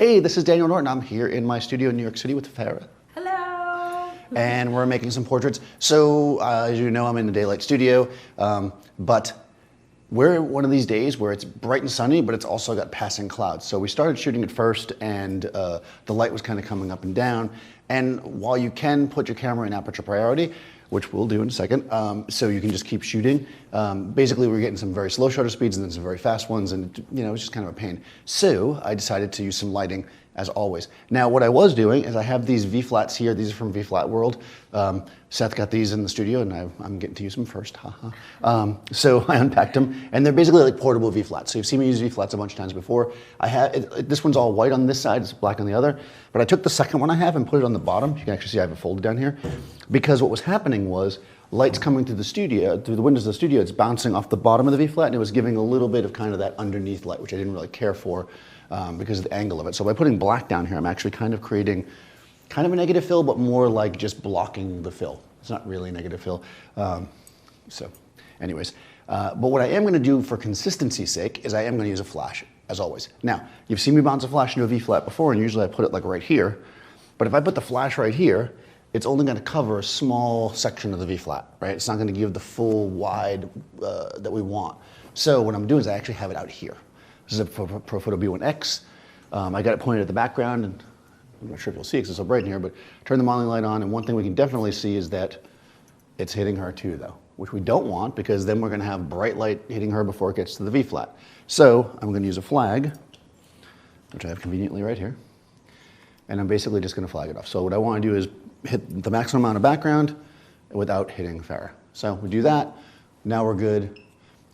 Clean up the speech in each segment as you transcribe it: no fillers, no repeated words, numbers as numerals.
Hey, this is Daniel Norton. I'm here in my studio in New York City with Farah. Hello. And we're making some portraits. So, as you know, I'm in the daylight studio, but we're one of these days where it's bright and sunny, but it's also got passing clouds. So we started shooting at first, and the light was kind of coming up and down. And while you can put your camera in aperture priority, which we'll do in a second, so you can just keep shooting. Basically, we're getting some very slow shutter speeds and then some very fast ones, and it's just kind of a pain. So I decided to use some lighting, as always. Now, what I was doing is I have these V-flats here. These are from V-Flat World. Seth got these in the studio, and I'm getting to use them first. So I unpacked them, and they're basically like portable V-flats. So you've seen me use V-flats a bunch of times before. This one's all white on this side, it's black on the other. But I took the second one I have and put it on the bottom. You can actually see I have it folded down here. Because what was happening was light's coming through the studio, through the windows of the studio, it's bouncing off the bottom of the V-flat, and it was giving a little bit of kind of that underneath light, which I didn't really care for because of the angle of it. So by putting black down here, I'm actually kind of creating kind of a negative fill, but more like just blocking the fill. It's not really a negative fill. So anyways, but what I am gonna do for consistency's sake is I am gonna use a flash, as always. Now, you've seen me bounce a flash into a V-flat before, and usually I put it like right here. But if I put the flash right here, it's only going to cover a small section of the V-flat, right? It's not going to give the full wide that we want. So what I'm doing is I actually have it out here. This is a Profoto B1X. I got it pointed at the background, and I'm not sure if you'll see it because it's so bright in here, but turn the modeling light on, and one thing we can definitely see is that it's hitting her too, though, which we don't want because then we're going to have bright light hitting her before it gets to the V-flat. So I'm going to use a flag, which I have conveniently right here, and I'm basically just going to flag it off. So what I want to do is hit the maximum amount of background without hitting Farah. So we do that, now we're good.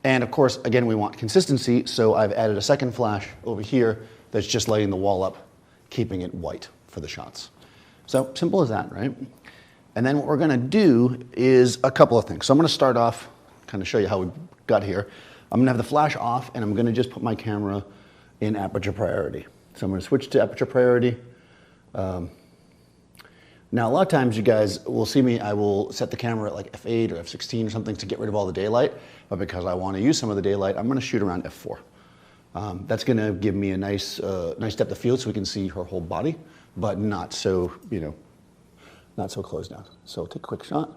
And of course, again, we want consistency, so I've added a second flash over here that's just lighting the wall up, keeping it white for the shots. So simple as that, right? And then what we're gonna do is a couple of things. So I'm gonna start off, kind of show you how we got here. I'm gonna have the flash off, and I'm gonna just put my camera in aperture priority. So I'm gonna switch to aperture priority. Now, a lot of times you guys will see me, I will set the camera at like f8 or f16 or something to get rid of all the daylight, but because I want to use some of the daylight, I'm going to shoot around f4. That's going to give me a nice depth of field so we can see her whole body, but not so, not so close down. So take a quick shot,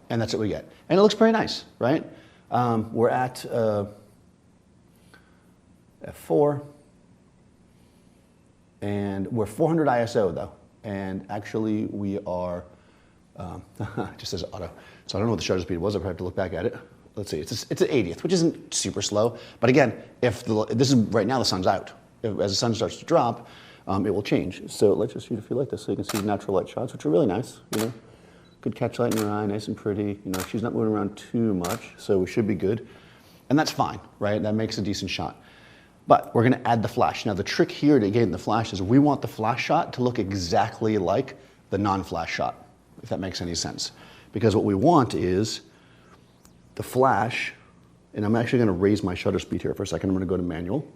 and that's what we get. And it looks pretty nice, right? We're at f4, and we're 400 ISO though. And actually we are, it just says auto. So I don't know what the shutter speed was, I'll probably have to look back at it. Let's see, it's an 80th, which isn't super slow. But again, this is right now the sun's out. As the sun starts to drop, it will change. So let's just shoot a few like this so you can see natural light shots, which are really nice, Good catch light in her eye, nice and pretty. She's not moving around too much, so we should be good. And that's fine, right? That makes a decent shot. But we're gonna add the flash. Now the trick here to getting the flash is we want the flash shot to look exactly like the non-flash shot, if that makes any sense. Because what we want is the flash, and I'm actually gonna raise my shutter speed here for a second. I'm gonna go to manual.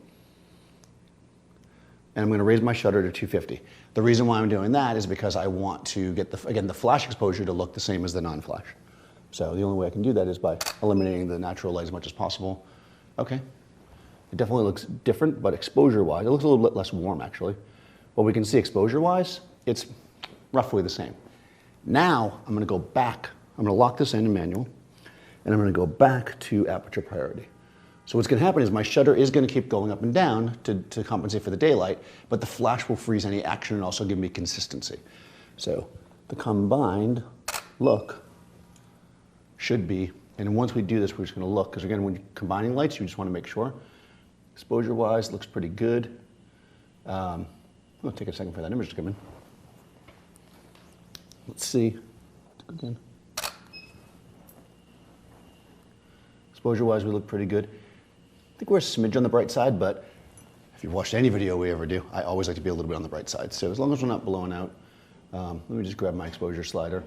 And I'm gonna raise my shutter to 250. The reason why I'm doing that is because I want to get, the flash exposure to look the same as the non-flash. So the only way I can do that is by eliminating the natural light as much as possible. Okay. It definitely looks different, but exposure-wise, it looks a little bit less warm, actually. But we can see exposure-wise, it's roughly the same. Now, I'm gonna go back. I'm gonna lock this in manual, and I'm gonna go back to aperture priority. So what's gonna happen is my shutter is gonna keep going up and down to compensate for the daylight, but the flash will freeze any action and also give me consistency. So the combined look should be, and once we do this, we're just gonna look, because again, when you're combining lights, you just wanna make sure. Exposure-wise, looks pretty good. I'm gonna take a second for that image to come in. Let's see. Again. Exposure-wise, we look pretty good. I think we're a smidge on the bright side, but if you've watched any video we ever do, I always like to be a little bit on the bright side. So as long as we're not blowing out, let me just grab my exposure slider.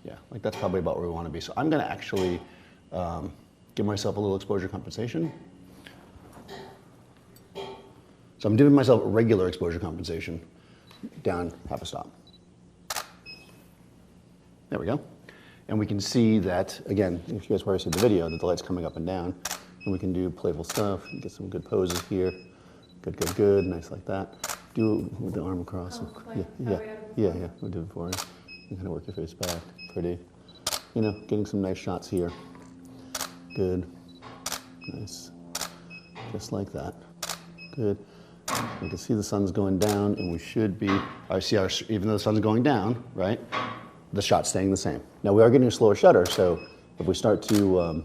Yeah, like that's probably about where we want to be. So I'm gonna actually give myself a little exposure compensation. So I'm giving myself a regular exposure compensation down half a stop. There we go. And we can see that, again, if you guys already see the video, that the light's coming up and down. And we can do playful stuff, get some good poses here. Good, good, good. Nice like that. Do it with the arm across. Yeah. We'll do it for you. You kind of work your face back. Pretty. You know, getting some nice shots here. Good. Nice. Just like that. Good. You can see the sun's going down, and we should be, even though the sun's going down, right, the shot's staying the same. Now, we are getting a slower shutter, so if we start to,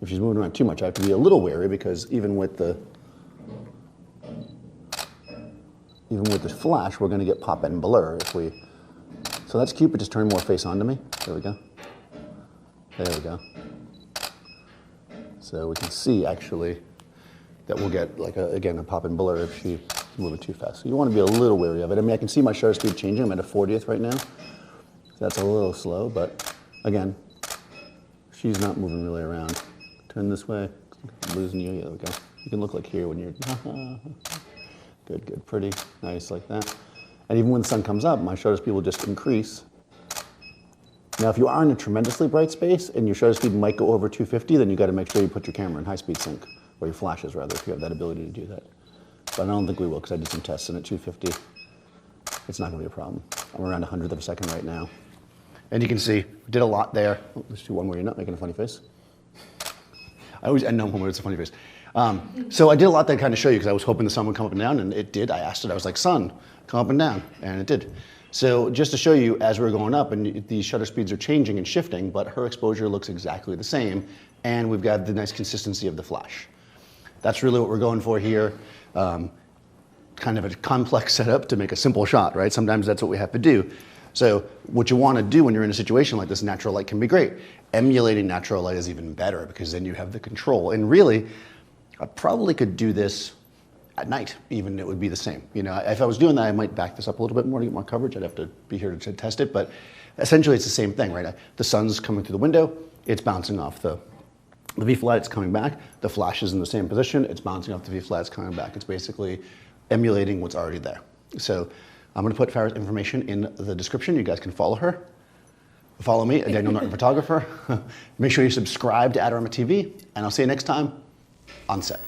if she's moving around too much, I have to be a little wary, because even with the flash, we're going to get pop and blur if we, so that's cute, but just turn more face onto me. There we go. There we go. So we can see, actually, that we'll get, like, again, a pop and blur if she's moving too fast. So you want to be a little wary of it. I mean, I can see my shutter speed changing. I'm at a 40th right now. That's a little slow, but again, she's not moving really around. Turn this way. I'm losing you. There we go. You can look like here when you're, good, good, pretty, nice like that. And even when the sun comes up, my shutter speed will just increase. Now, if you are in a tremendously bright space and your shutter speed might go over 250, then you got to make sure you put your camera in high-speed sync, or your flashes rather, if you have that ability to do that. But I don't think we will, because I did some tests, and at 250, it's not going to be a problem. I'm around 100th of a second right now. And you can see, we did a lot there. Oh, let's do one where you're not making a funny face. I always end on one where it's a funny face. So I did a lot there to kind of show you, because I was hoping the sun would come up and down, and it did. I asked it, I was like, sun, come up and down, and it did. So just to show you, as we're going up, and the shutter speeds are changing and shifting, but her exposure looks exactly the same, and we've got the nice consistency of the flash. That's really what we're going for here. Kind of a complex setup to make a simple shot, right? Sometimes that's what we have to do. So what you want to do when you're in a situation like this, natural light can be great. Emulating natural light is even better, because then you have the control. And really, I probably could do this at night, even it would be the same. You know, if I was doing that, I might back this up a little bit more to get more coverage. I'd have to be here to test it, but essentially it's the same thing, right? The sun's coming through the window, it's bouncing off the V-flat, it's coming back. The flash is in the same position, it's bouncing off the V-flat, it's coming back. It's basically emulating what's already there. So I'm gonna put Farah's information in the description. You guys can follow her. Follow me, a Daniel Norton photographer. Make sure you subscribe to Adorama TV, and I'll see you next time on set.